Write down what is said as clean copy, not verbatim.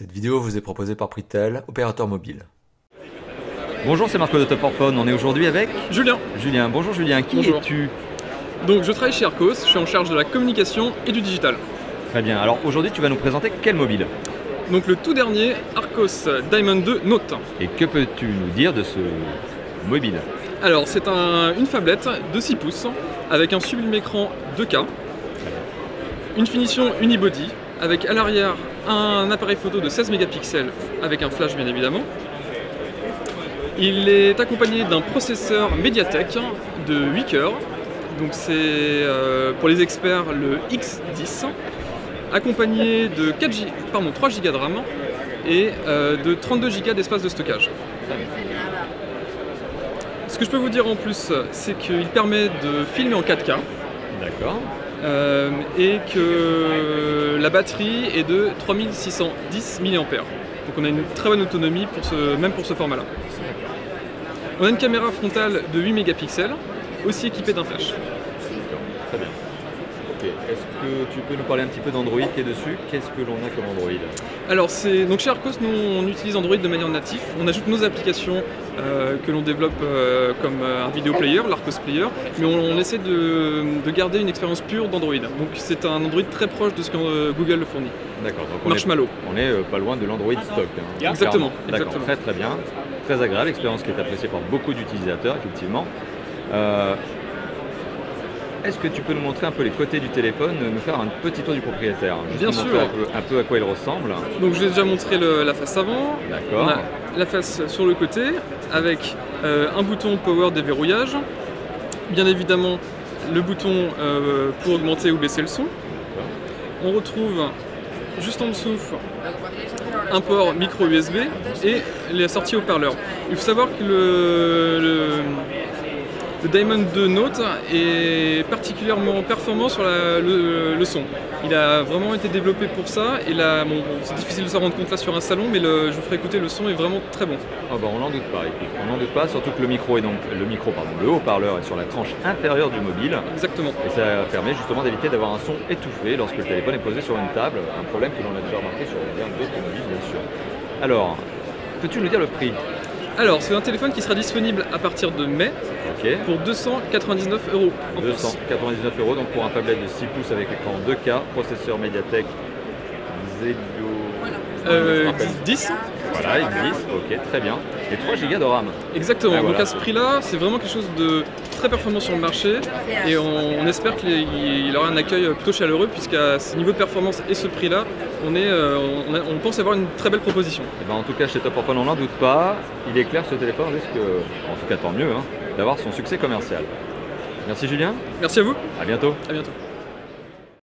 Cette vidéo vous est proposée par Pritel, opérateur mobile. Bonjour, c'est Marco de Top for Phone. On est aujourd'hui avec Julien. Julien. Bonjour Julien, qui es-tu? Donc je travaille chez Arcos, je suis en charge de la communication et du digital. Très bien, alors aujourd'hui tu vas nous présenter quel mobile? Donc le tout dernier Arcos Diamond 2 Note. Et que peux-tu nous dire de ce mobile? Alors c'est une phablette de 6 pouces avec un sublime écran 2K, une finition unibody avec à l'arrière un appareil photo de 16 mégapixels avec un flash bien évidemment. Il est accompagné d'un processeur Mediatek de 8 cœurs, donc c'est pour les experts le X10, accompagné de 3 Go de RAM et de 32 Go d'espace de stockage. Ce que je peux vous dire en plus, c'est qu'il permet de filmer en 4K. D'accord. Et que la batterie est de 3610 mAh. Donc on a une très bonne autonomie même pour ce format-là. On a une caméra frontale de 8 mégapixels, aussi équipée d'un flash. Très bien. Ok. Est-ce que tu peux nous parler un petit peu d'Android qui est dessus? Qu'est-ce que l'on a comme Android? Alors donc chez Arcos, nous on utilise Android de manière native. On ajoute nos applications que l'on développe comme un vidéo player, l'Arcos Player, mais on essaie de garder une expérience pure d'Android. Donc c'est un Android très proche de ce que Google fournit. D'accord. Marshmallow. On est pas loin de l'Android stock. Hein. Exactement. D'accord. Très très bien. Très agréable, expérience qui est appréciée par beaucoup d'utilisateurs effectivement. Est-ce que tu peux nous montrer un peu les côtés du téléphone, nous faire un petit tour du propriétaire? Bien sûr. Un peu à quoi il ressemble. Donc je vais déjà montrer la face avant. D'accord. On a la face sur le côté avec un bouton power déverrouillage. Bien évidemment le bouton pour augmenter ou baisser le son. On retrouve juste en dessous un port micro USB et les sorties haut-parleurs. Il faut savoir que le Diamond 2 Note est particulièrement performant sur le son. Il a vraiment été développé pour ça et là, bon, c'est difficile de s'en rendre compte là sur un salon, mais je vous ferai écouter, le son est vraiment très bon. Oh bah on n'en doute pas, on n'en doute pas, surtout que le haut-parleur est sur la tranche inférieure du mobile. Exactement. Et ça permet justement d'éviter d'avoir un son étouffé lorsque le téléphone est posé sur une table, un problème que l'on a déjà remarqué sur d'autres mobiles bien sûr. Alors, peux-tu nous dire le prix? Alors, c'est un téléphone qui sera disponible à partir de mai pour 299 €. 299 €, donc pour un tablette de 6 pouces avec écran 2K, processeur Mediatek Helio 10. Voilà, X10, ok, très bien. Et 3 Go de RAM. Exactement, donc voilà. À ce prix-là, c'est vraiment quelque chose de très performant sur le marché et on espère qu'il aura un accueil plutôt chaleureux puisqu'à ce niveau de performance et ce prix-là, on pense avoir une très belle proposition. Et ben en tout cas, chez Top for Phone, on n'en doute pas. Il est clair que ce téléphone risque, en tout cas tant mieux, hein, d'avoir son succès commercial. Merci Julien. Merci à vous. À bientôt. À bientôt.